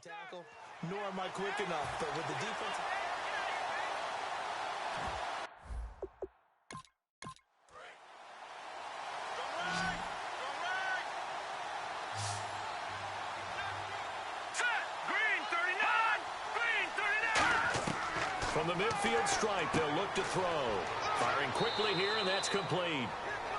tackle, nor am I quick enough. But with the defense... From the midfield stripe, they'll look to throw. Firing quickly here, and that's complete.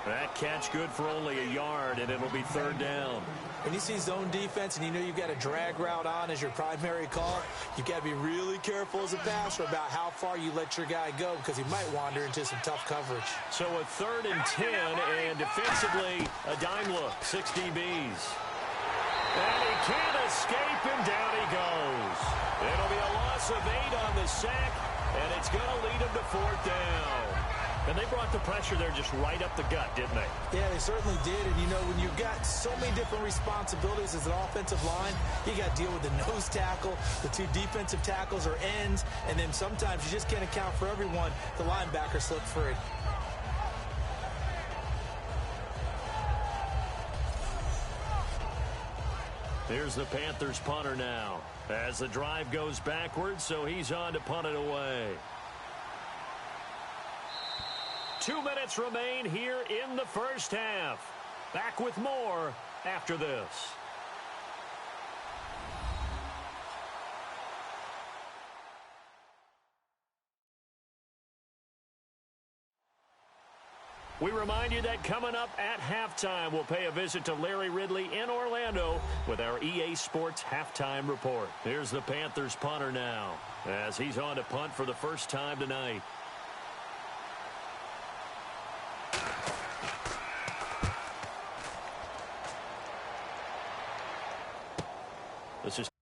That catch good for only a yard, and it'll be third down. When you see zone defense and you know you've got a drag route on as your primary call, you've got to be really careful as a passer about how far you let your guy go because he might wander into some tough coverage. So a 3rd and 10, and defensively, a dime look, 6 DBs. And he can't escape, and down he goes. It'll be a loss of 8 on the sack, and it's going to lead him to 4th down. And they brought the pressure there just right up the gut, didn't they? Yeah, they certainly did. And, you know, when you've got so many different responsibilities as an offensive line, you got to deal with the nose tackle, the 2 defensive tackles or ends, and then sometimes you just can't account for everyone. The linebacker slipped free. Here's the Panthers punter now as the drive goes backwards, so he's on to punt it away. 2 minutes remain here in the first half. Back with more after this. We remind you that coming up at halftime, we'll pay a visit to Larry Ridley in Orlando with our EA Sports Halftime Report. Here's the Panthers punter now as he's on to punt for the first time tonight. Let's just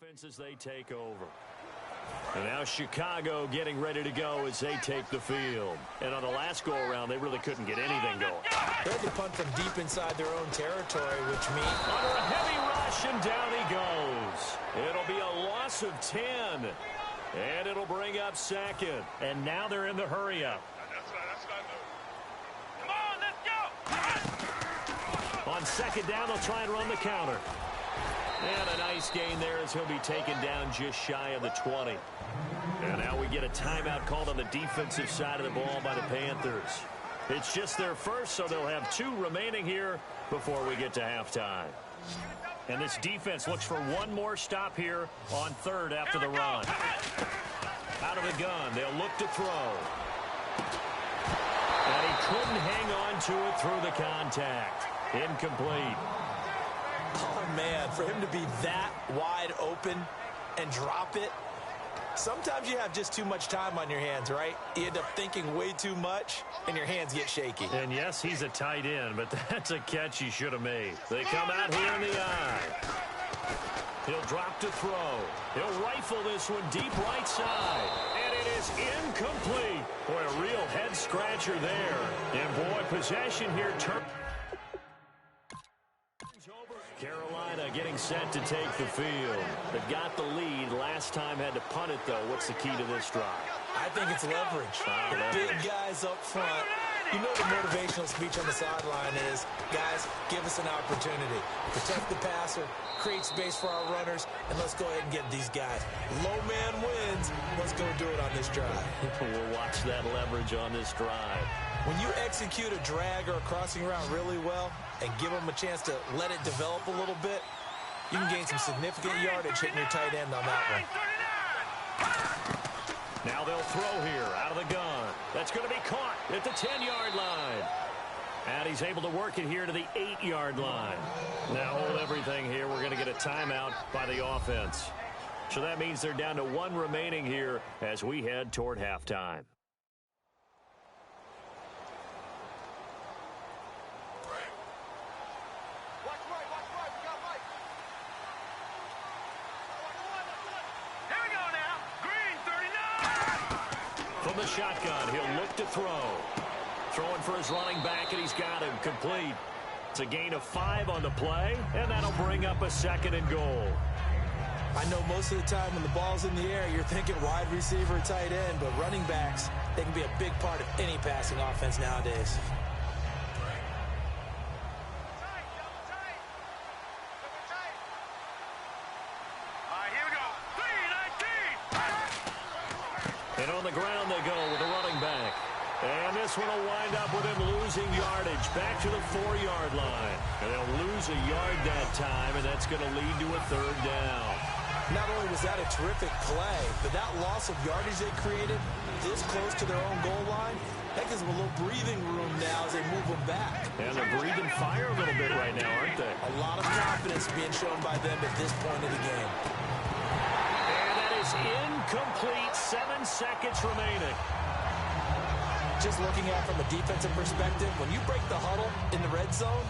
offense as they take over. And now Chicago getting ready to go as they take the field. And on the last go-around, they really couldn't get anything going. They had to punt from deep inside their own territory, which means... Under a heavy rush, and down he goes. It'll be a loss of 10. And it'll bring up second. And now they're in the hurry-up. Come on, let's go! On second down, they'll try and run the counter. And a nice gain there as he'll be taken down just shy of the 20. And now we get a timeout called on the defensive side of the ball by the Panthers. It's just their first, so they'll have 2 remaining here before we get to halftime. And this defense looks for one more stop here on third after the run. Out of the gun, they'll look to throw. And he couldn't hang on to it through the contact. Incomplete. Oh, man, for him to be that wide open and drop it. Sometimes you have just too much time on your hands, right? You end up thinking way too much, and your hands get shaky. And yes, he's a tight end, but that's a catch he should have made. They come out here in the eye. He'll drop to throw. He'll rifle this one deep right side. And it is incomplete. Boy, a real head-scratcher there. And, boy, possession here. Carolina getting set to take the field. They've got the lead. Last time had to punt it, though. What's the key to this drive? I think it's leverage. The big guys up front. You know the motivational speech on the sideline is, guys, give us an opportunity. Protect the passer, create space for our runners, and let's go ahead and get these guys. Low man wins. Let's go do it on this drive. We'll watch that leverage on this drive. When you execute a drag or a crossing route really well and give them a chance to let it develop a little bit, you can gain some significant yardage hitting your tight end on that one. Now they'll throw here out of the gun. That's going to be caught at the 10-yard line. And he's able to work it here to the 8-yard line. Now hold everything here. We're going to get a timeout by the offense. So that means they're down to 1 remaining here as we head toward halftime. From the shotgun, he'll look to throw. Throwing for his running back, and he's got him complete. It's a gain of 5 on the play, and that'll bring up a 2nd and goal. I know most of the time when the ball's in the air, you're thinking wide receiver, tight end, but running backs, they can be a big part of any passing offense nowadays. And on the ground they go with the running back. And this one will wind up with him losing yardage back to the 4-yard line. And they'll lose a yard that time, and that's going to lead to a 3rd down. Not only was that a terrific play, but that loss of yardage they created this close to their own goal line, that gives them a little breathing room now as they move them back. And they're breathing fire a little bit right now, aren't they? A lot of confidence being shown by them at this point of the game. Incomplete. 7 seconds remaining. Just looking at it from a defensive perspective, when you break the huddle in the red zone,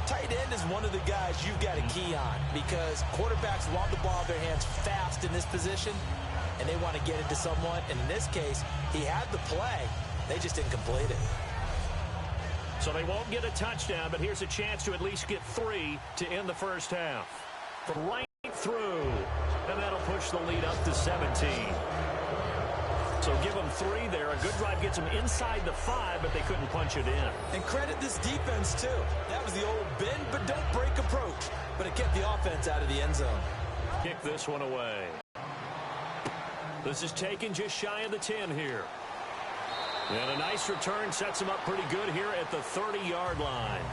tight end is one of the guys you've got a key on because quarterbacks want the ball in their hands fast in this position, and they want to get it to someone. And in this case, he had the play. They just didn't complete it. So they won't get a touchdown, but here's a chance to at least get 3 to end the first half. From right through. And that'll push the lead up to 17. So give them 3 there. A good drive gets them inside the 5, but they couldn't punch it in. And credit this defense, too. That was the old bend but don't break approach. But it kept the offense out of the end zone. Kick this one away. This is taken just shy of the 10 here. And a nice return sets them up pretty good here at the 30-yard line.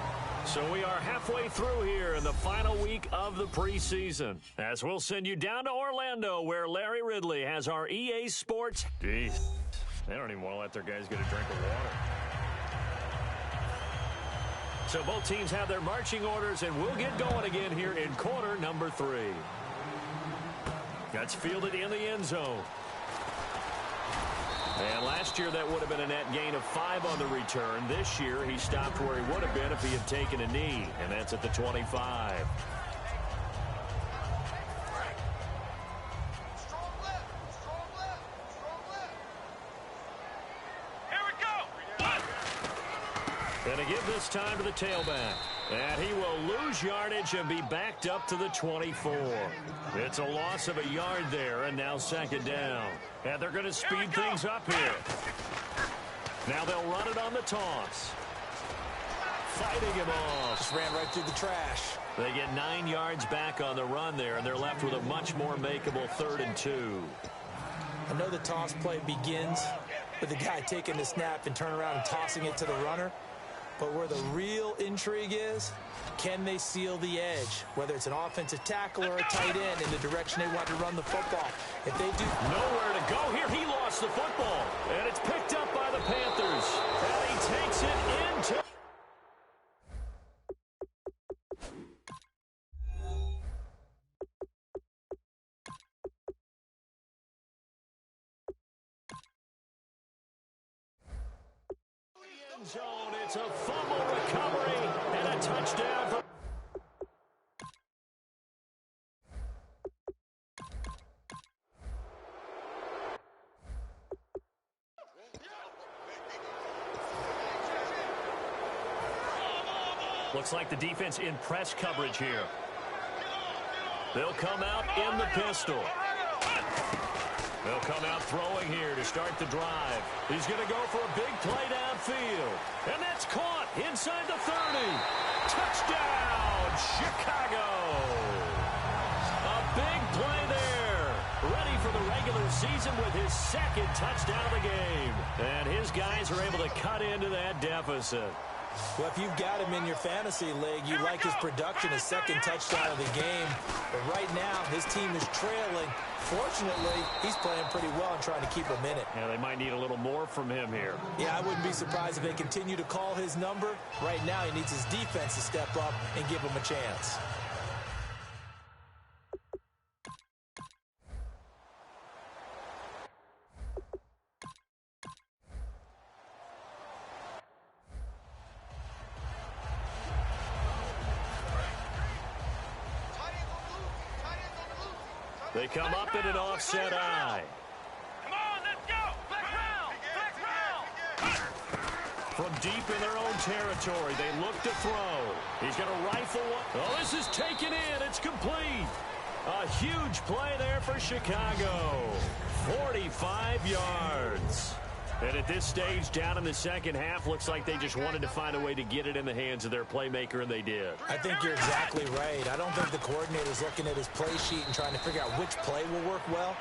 So we are halfway through here in the final week of the preseason. As we'll send you down to Orlando where Larry Ridley has our EA Sports. Jeez, they don't even want to let their guys get a drink of water. So both teams have their marching orders, and we'll get going again here in quarter number 3. That's fielded in the end zone. And last year that would have been a net gain of 5 on the return. This year he stopped where he would have been if he had taken a knee, and that's at the 25. And to give this time to the tailback. And he will lose yardage and be backed up to the 24. It's a loss of a yard there, and now second down. And they're going to speed things up here. Now they'll run it on the toss. Fighting him off. Just ran right through the trash. They get 9 yards back on the run there, and they're left with a much more makeable 3rd and 2. I know the toss play begins with the guy taking the snap and turn around and tossing it to the runner. But where the real intrigue is, can they seal the edge? Whether it's an offensive tackle or a tight end in the direction they want to run the football. If they do... Nowhere to go here. He lost the football. And it's picked up by the Panthers. And he takes it into... zone. It's a fumble recovery and a touchdown for... Looks like the defense in press coverage here. They'll come out in the pistol. They'll come out throwing here to start the drive. He's going to go for a big play downfield. And that's caught inside the 30. Touchdown, Chicago. A big play there. Ready for the regular season with his 2nd touchdown of the game. And his guys are able to cut into that deficit. Well, if you've got him in your fantasy league, you like his production, his 2nd touchdown of the game. But right now, his team is trailing. Fortunately, he's playing pretty well and trying to keep him in it. Yeah, they might need a little more from him here. Yeah, I wouldn't be surprised if they continue to call his number. Right now, he needs his defense to step up and give him a chance. They come up in an offset eye. Come on, let's go. Flex round. From deep in their own territory, they look to throw. He's going to rifle one. Oh, this is taken in. It's complete. A huge play there for Chicago. 45 yards. And at this stage, down in the second half, looks like they just wanted to find a way to get it in the hands of their playmaker, and they did. I think you're exactly right. I don't think the coordinator's looking at his play sheet and trying to figure out which play will work well.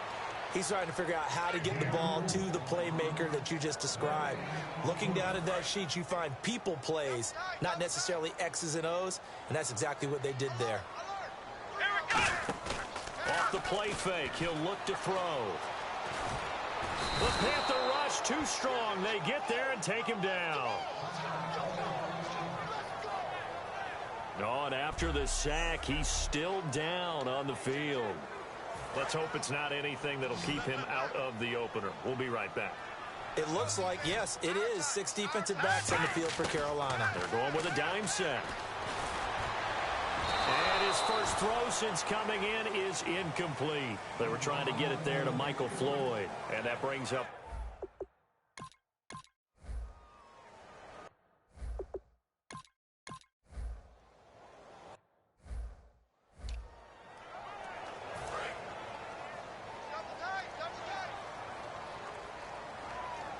He's trying to figure out how to get the ball to the playmaker that you just described. Looking down at that sheet, you find people plays, not necessarily X's and O's, and that's exactly what they did there. Off the play fake, he'll look to throw. The Panther rush too strong. They get there and take him down. Oh, and after the sack, he's still down on the field. Let's hope it's not anything that'll keep him out of the opener. We'll be right back. It looks like, yes, it is 6 defensive backs on the field for Carolina. They're going with a dime set. And his first throw since coming in is incomplete. They were trying to get it there to Michael Floyd. And that brings up...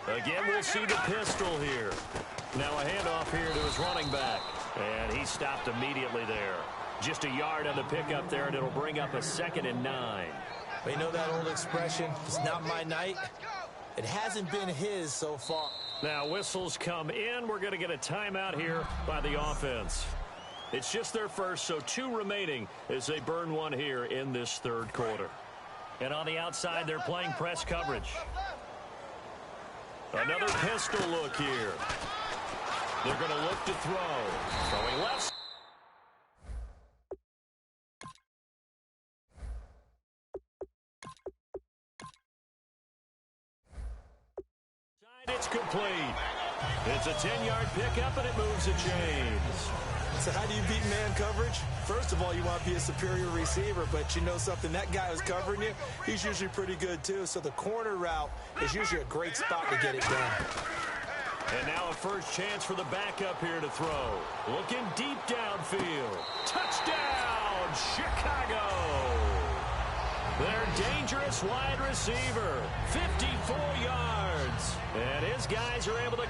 Again, we'll see the pistol here. Now a handoff here to his running back. And he stopped immediately there. Just a yard on the pickup there, and it'll bring up a 2nd and 9. But you know that old expression, it's not my night? It hasn't been his so far. Now whistles come in. We're going to get a timeout here by the offense. It's just their first, so 2 remaining as they burn one here in this 3rd quarter. And on the outside, they're playing press coverage. Another pistol look here. They're going to look to throw. Throwing left. It's complete. It's a 10-yard pickup, and it moves the chains. So how do you beat man coverage? First of all, you want to be a superior receiver, but you know something, that guy who's covering you, he's usually pretty good too. So the corner route is usually a great spot to get it done. And now a first chance for the backup here to throw. Looking deep downfield. Touchdown, Chicago! Their dangerous wide receiver, 54 yards. And his guys are able to...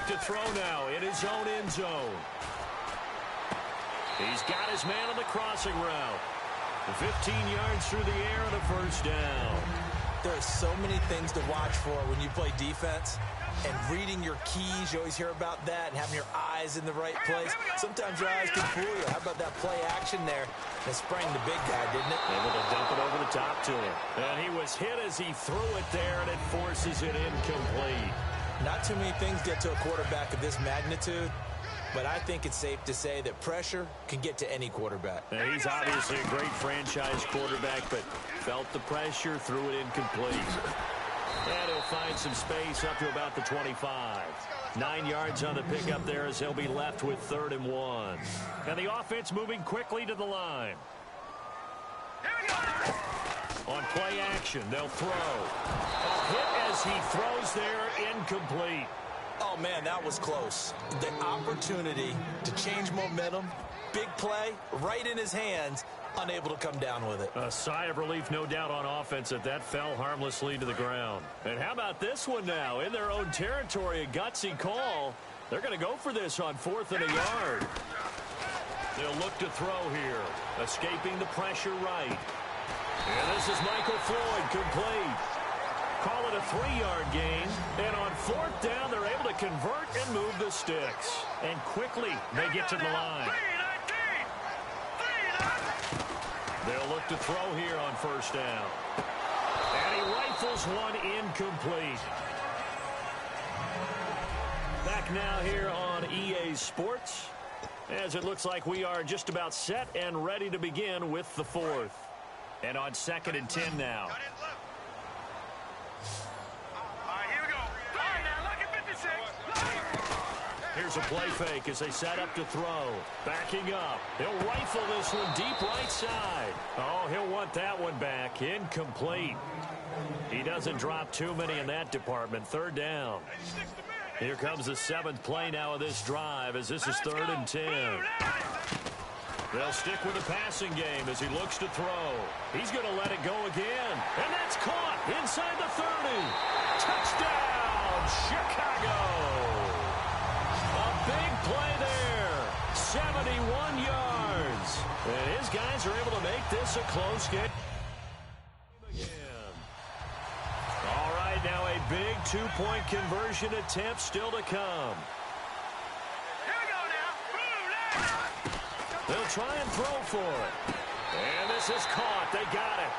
to throw now in his own end zone. He's got his man on the crossing route. 15 yards through the air and a first down. There are so many things to watch for when you play defense. And reading your keys, you always hear about that, and having your eyes in the right place. Sometimes your eyes can fool you. How about that play action there? That sprang the big guy, didn't it? Able to dump it over the top to him. And he was hit as he threw it there, and it forces it incomplete. Not too many things get to a quarterback of this magnitude, but I think it's safe to say that pressure can get to any quarterback. Now, he's obviously a great franchise quarterback, but felt the pressure, threw it incomplete. And he'll find some space up to about the 25. 9 yards on the pickup there as he'll be left with 3rd and 1. And the offense moving quickly to the line. On play action, they'll throw. A hit as he throws there, incomplete. Oh, man, that was close. The opportunity to change momentum, big play, right in his hands, unable to come down with it. A sigh of relief, no doubt, on offense that fell harmlessly to the ground. And how about this one now? In their own territory, a gutsy call. They're going to go for this on 4th and a yard. They'll look to throw here, escaping the pressure right. And this is Michael Floyd, complete. Call it a 3-yard gain. And on 4th down, they're able to convert and move the sticks. And quickly, they get to the line. They'll look to throw here on 1st down. And he rifles one incomplete. Back now here on EA Sports, as it looks like we are just about set and ready to begin with the 4th. And on 2nd and 10 now. Here's a play fake as they set up to throw. Backing up. He'll rifle this one deep right side. Oh, he'll want that one back. Incomplete. He doesn't drop too many in that department. 3rd down. Here comes the 7th play now of this drive as this is 3rd and 10. They'll stick with the passing game as he looks to throw. He's going to let it go again. And that's caught inside the 30. Touchdown, Chicago. A big play there. 71 yards. And his guys are able to make this a close game. All right, now a big 2-point conversion attempt still to come. They'll try and throw for it. And this is caught. They got it.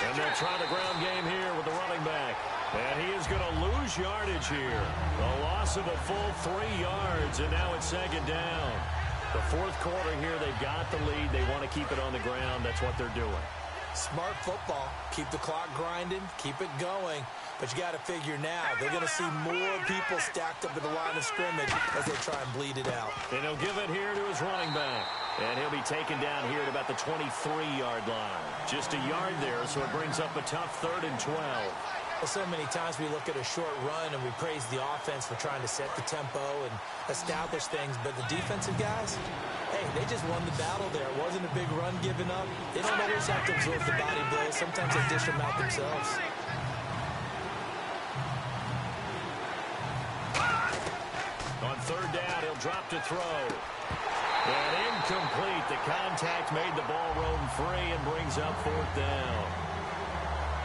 And they'll try the ground game here with the running back. And he is going to lose yardage here. A loss of a full 3 yards, and now it's 2nd down. The 4th quarter here, they've got the lead. They want to keep it on the ground. That's what they're doing. Smart football. Keep the clock grinding. Keep it going. But you got to figure now, they're going to see more people stacked up at the line of scrimmage as they try and bleed it out. And he'll give it here to his running back. And he'll be taken down here at about the 23-yard line. Just a yard there, so it brings up a tough 3rd and 12. Well, so many times we look at a short run and we praise the offense for trying to set the tempo and establish things. But the defensive guys, hey, they just won the battle there. It wasn't a big run given up. They don't always have to absorb the body blows. Sometimes they dish them out themselves. On 3rd down, he'll drop to throw. And incomplete. The contact made the ball roam free and brings up 4th down.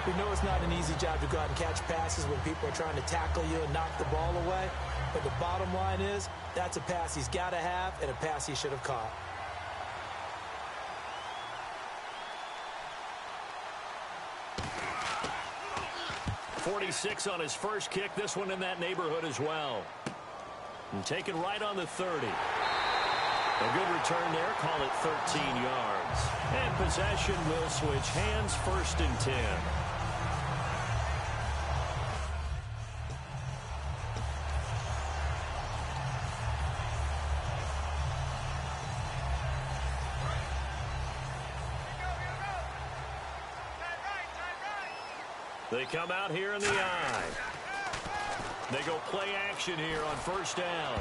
We know it's not an easy job to go out and catch passes when people are trying to tackle you and knock the ball away. But the bottom line is, that's a pass he's got to have and a pass he should have caught. 46 on his first kick. This one in that neighborhood as well. And taken right on the 30. A good return there. Call it 13 yards. And possession will switch hands, 1st and 10. They come out here in the eye. They go play action here on 1st down.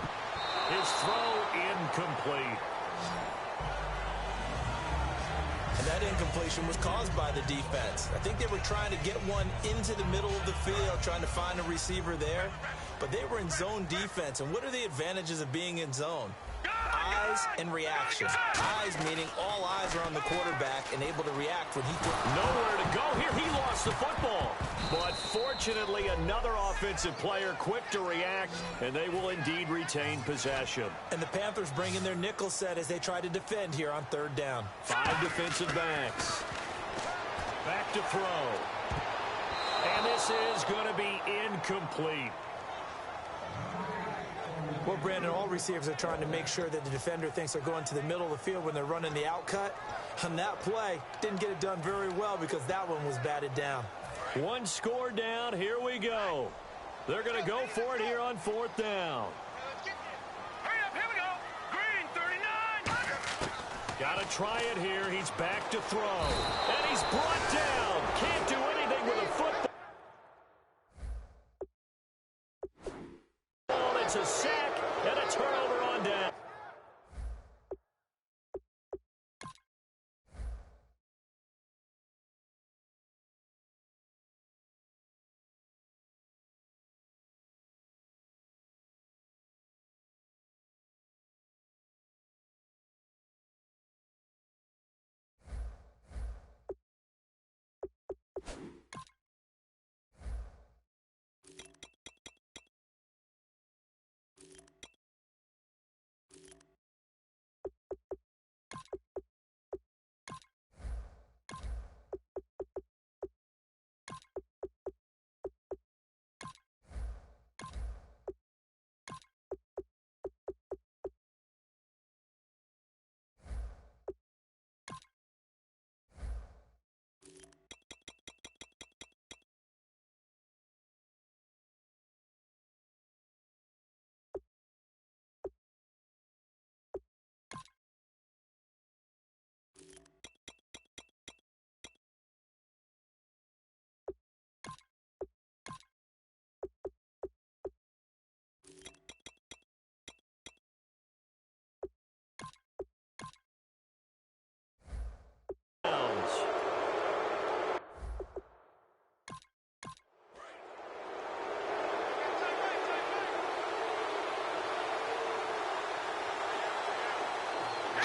His throw incomplete. And that incompletion was caused by the defense. I think they were trying to get one into the middle of the field, trying to find a receiver there. But they were in zone defense. And what are the advantages of being in zone? Eyes and reaction. Eyes meaning all eyes are on the quarterback and able to react when he throws. Nowhere to go here. He lost the football. But fortunately, another offensive player quick to react, and they will indeed retain possession. And the Panthers bring in their nickel set as they try to defend here on 3rd down. 5 defensive backs. Back to throw. And this is going to be incomplete. Well, Brandon, all receivers are trying to make sure that the defender thinks they're going to the middle of the field when they're running the out cut. On that play, didn't get it done very well because that one was batted down. 1 score down. Here we go. They're going to go for it here on 4th down. Hurry up, here we go. Green, 39. Got to try it here. He's back to throw. And he's brought down. Can't do anything with a football. It's a sack and a turnover on down.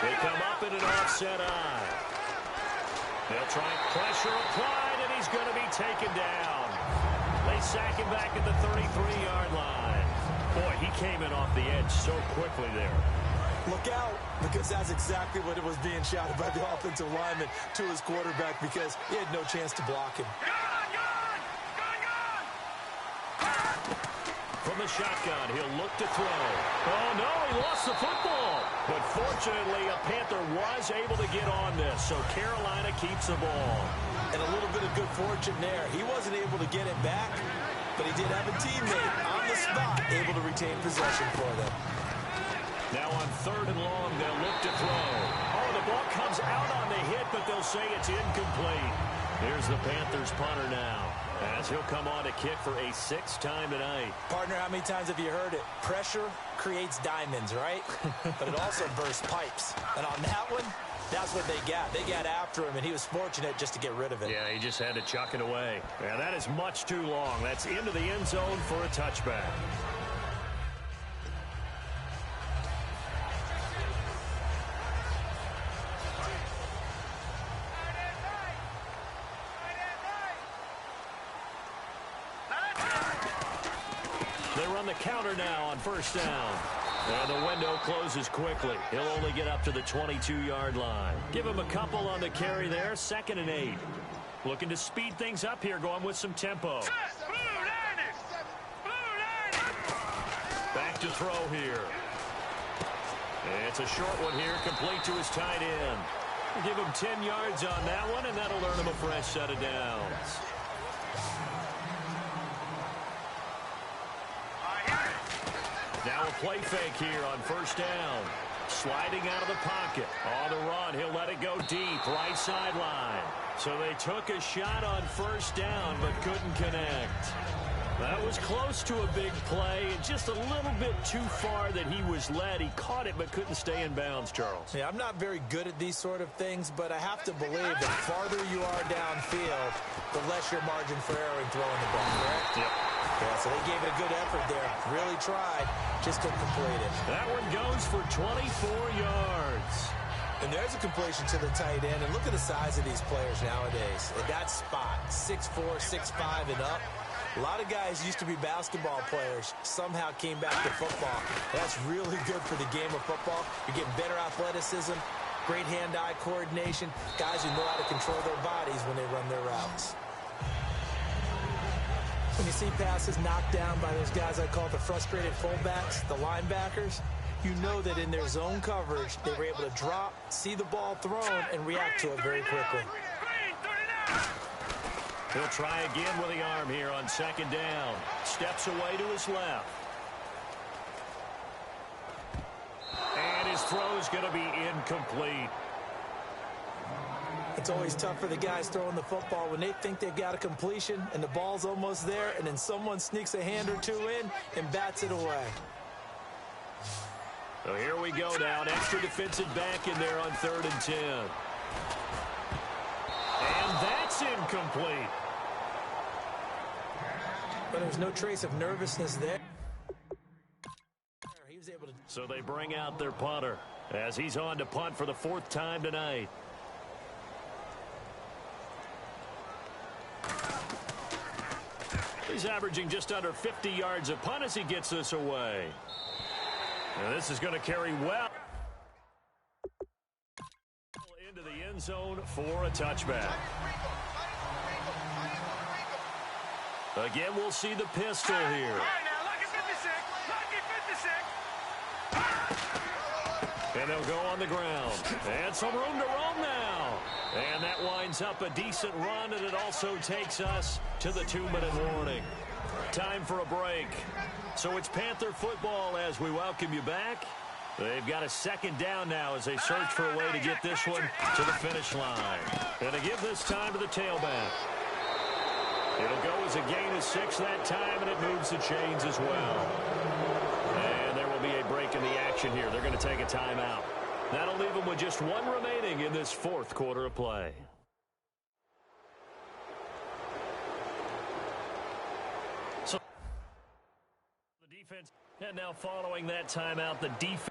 They come up in an offset eye. They'll try pressure applied, and he's going to be taken down. They sack him back at the 33-yard line. Boy, he came in off the edge so quickly there. Look out, because that's exactly what it was being shouted by the offensive lineman to his quarterback because he had no chance to block him. From the shotgun, he'll look to throw. Oh, no, he lost the football. But fortunately, a Panther was able to get on this, so Carolina keeps the ball. And a little bit of good fortune there. He wasn't able to get it back, but he did have a teammate on the spot able to retain possession for them. Now on 3rd and long, they'll look to throw. Oh, the ball comes out on the hit, but they'll say it's incomplete. Here's the Panthers punter now, as he'll come on to kick for a 6th time tonight. Partner, how many times have you heard it? Pressure creates diamonds, right? But it also bursts pipes. And on that one, that's what they got. They got after him, and he was fortunate just to get rid of it. Yeah, he just had to chuck it away. Yeah, that is much too long. That's into the end zone for a touchback. They run the counter now on 1st down. And the window closes quickly. He'll only get up to the 22-yard line. Give him a couple on the carry there. 2nd and 8. Looking to speed things up here, going with some tempo. to throw here. It's a short one here, complete to his tight end. We'll give him 10 yards on that one, and that'll earn him a fresh set of downs. Now a play fake here on first down. Sliding out of the pocket. On the run, he'll let it go deep, right sideline. So they took a shot on first down, but couldn't connect. That was close to a big play, and just a little bit too far that he was led. He caught it, but couldn't stay in bounds, Charles. Yeah, I'm not very good at these sort of things, but I have to believe the farther you are downfield, the less your margin for error in throwing the ball, correct? Yep. Yeah, so they gave it a good effort there. Really tried, just couldn't complete it. That one goes for 24 yards. And there's a completion to the tight end, and look at the size of these players nowadays. At that spot, 6'4", 6'5", and up. A lot of guys used to be basketball players, somehow came back to football. That's really good for the game of football. You're getting better athleticism, great hand-eye coordination, guys who know how to control their bodies when they run their routes. When you see passes knocked down by those guys I call the frustrated fullbacks, the linebackers, you know that in their zone coverage, they were able to drop, see the ball thrown, and react to it very quickly. He'll try again with the arm here on second down. Steps away to his left. And his throw is going to be incomplete. It's always tough for the guys throwing the football when they think they've got a completion and the ball's almost there, and then someone sneaks a hand or two in and bats it away. So here we go now. An extra defensive back in there on 3rd and 10. And that's incomplete. But there's no trace of nervousness there. He was able to. So they bring out their punter as he's on to punt for the 4th time tonight. He's averaging just under 50 yards a punt as he gets this away. And this is going to carry well into the end zone for a touchback. Again, we'll see the pistol here. All right, now, lucky 56. Lucky 56. And they'll go on the ground. And some room to roam now. And that winds up a decent run, and it also takes us to the 2-minute warning. Time for a break. So it's Panther football as we welcome you back. They've got a 2nd down now as they search for a way to get this one to the finish line. And to give this time to the tailback. It'll go as a gain of 6 that time, and it moves the chains as well. And there will be a break in the action here. They're going to take a timeout. That'll leave them with just 1 remaining in this 4th quarter of play. So the defense, and now following that timeout, the defense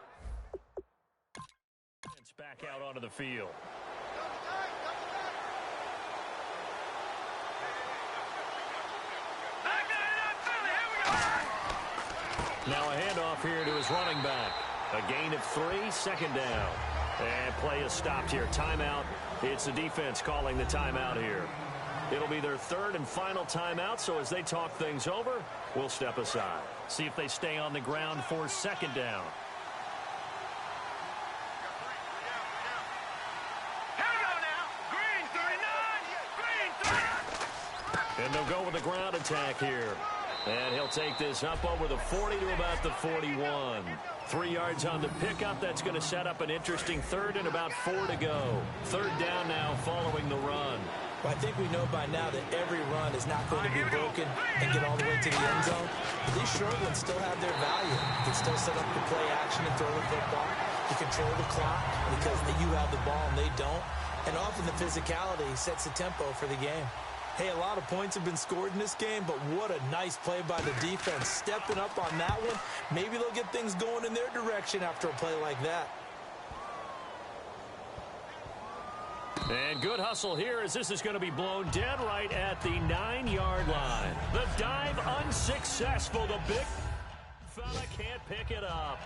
back out onto the field. Now a handoff here to his running back. A gain of 3, 2nd down. And play is stopped here. Timeout. It's the defense calling the timeout here. It'll be their 3rd and final timeout, so as they talk things over, we'll step aside. See if they stay on the ground for 2nd down. And they'll go with the ground attack here. And he'll take this up over the 40 to about the 41. 3 yards on the pickup. That's going to set up an interesting 3rd and about 4 to go. 3rd down now following the run. Well, I think we know by now that every run is not going to be broken and get all the way to the end zone. But these short ones still have their value. You can still set up the play action and throw the football. You control the clock because you have the ball and they don't. And often the physicality sets the tempo for the game. Hey, a lot of points have been scored in this game, but what a nice play by the defense. Stepping up on that one. Maybe they'll get things going in their direction after a play like that. And good hustle here as this is going to be blown dead right at the 9-yard line. The dive unsuccessful. The big fella can't pick it up.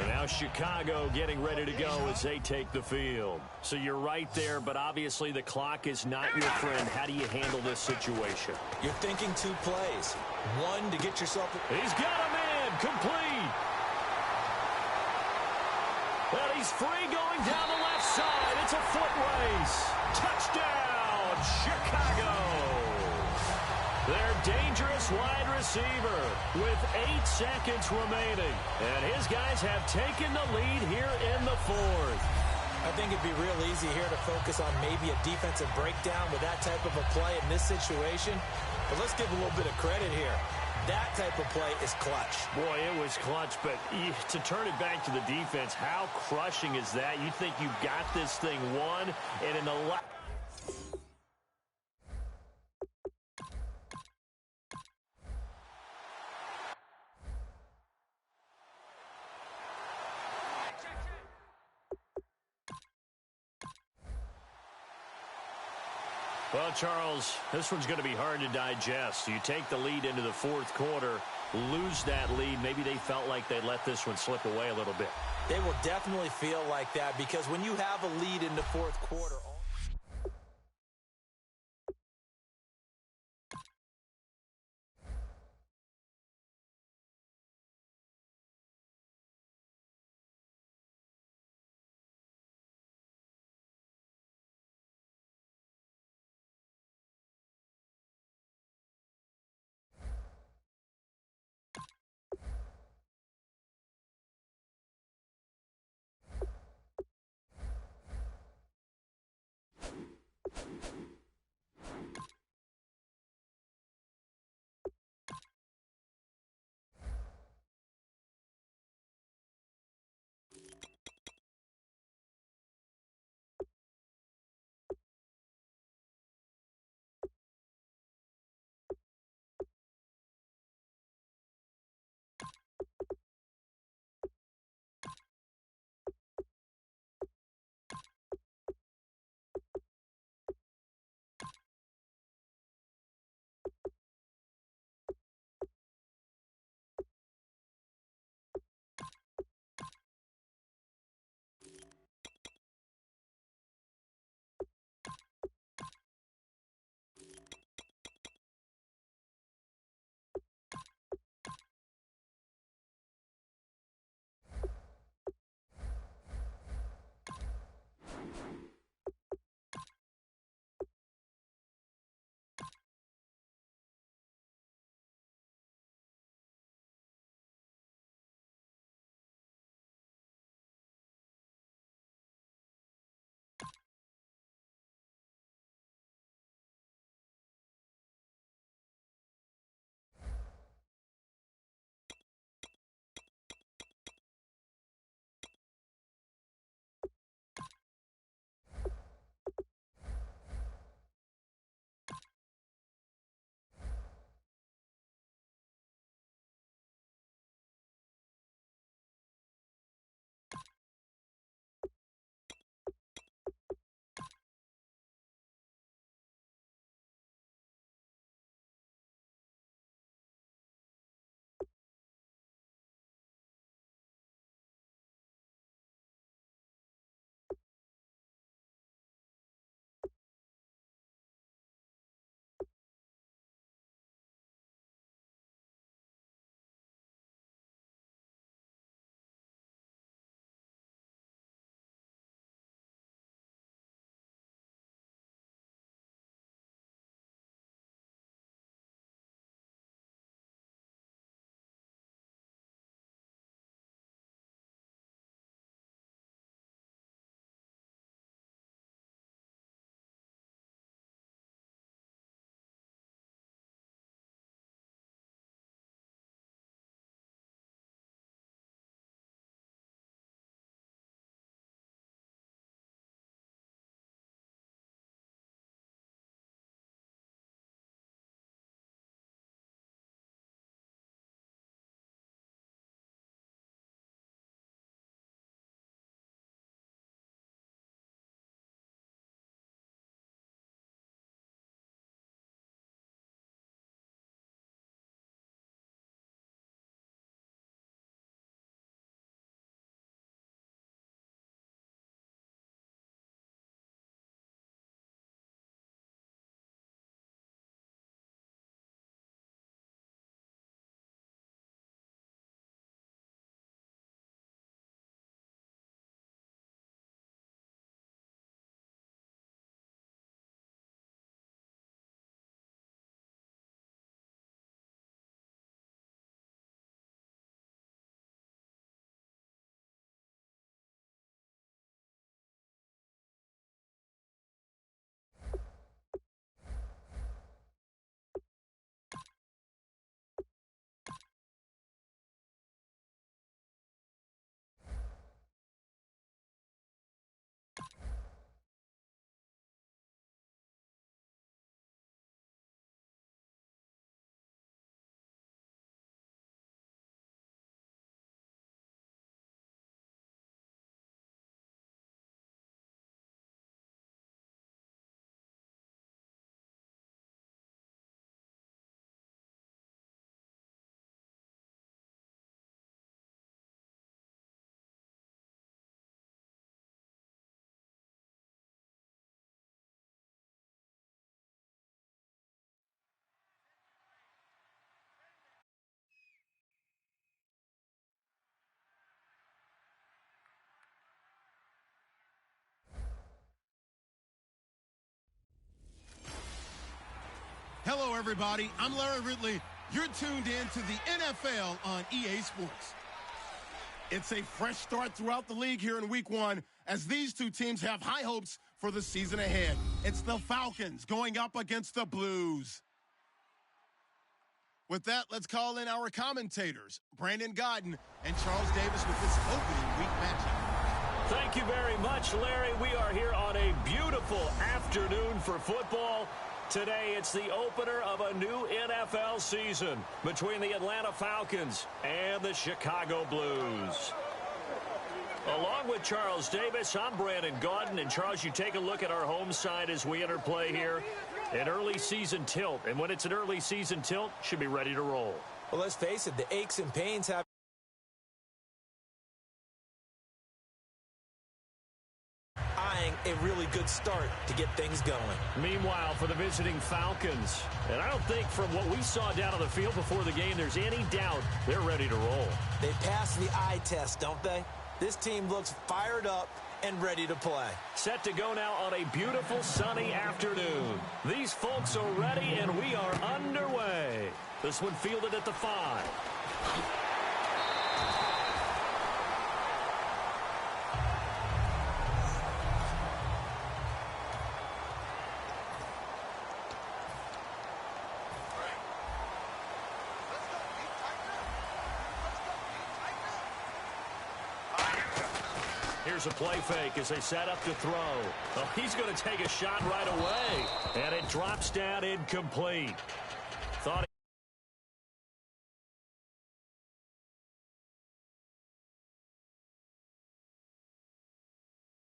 And now Chicago getting ready to go as they take the field. So you're right there, but obviously the clock is not your friend. How do you handle this situation? You're thinking two plays. One, to get yourself... He's got him in. Complete. And he's free going down the left side. It's a foot race. Touchdown, Chicago. Their dangerous wide receiver with 8 seconds remaining. And his guys have taken the lead here in the fourth. I think it'd be real easy here to focus on maybe a defensive breakdown with that type of a play in this situation. But let's give a little bit of credit here. That type of play is clutch. Boy, it was clutch, but to turn it back to the defense, how crushing is that? You think you've got this thing won, and in the... Well, Charles, this one's going to be hard to digest. You take the lead into the fourth quarter, lose that lead. Maybe they felt like they let this one slip away a little bit. They will definitely feel like that because when you have a lead in the fourth quarter... Hello, everybody. I'm Larry Ridley. You're tuned in to the NFL on EA Sports. It's a fresh start throughout the league here in Week 1 as these two teams have high hopes for the season ahead. It's the Falcons going up against the Blues. With that, let's call in our commentators, Brandon Godden and Charles Davis, with this opening week matchup. Thank you very much, Larry. We are here on a beautiful afternoon for football. Today, it's the opener of a new NFL season between the Atlanta Falcons and the Chicago Blues. Along with Charles Davis, I'm Brandon Gaudin. And, Charles, you take a look at our home side as we enter play here. An early season tilt. And when it's an early season tilt, should be ready to roll. Well, let's face it, the aches and pains have a really good start to get things going. Meanwhile, for the visiting Falcons, and I don't think from what we saw down on the field before the game, there's any doubt they're ready to roll. They passed the eye test, don't they? This team looks fired up and ready to play. Set to go now on a beautiful sunny afternoon. These folks are ready, and we are underway. This one fielded at the 5. Here's a play fake as they set up to throw. Oh, he's going to take a shot right away. And it drops down incomplete.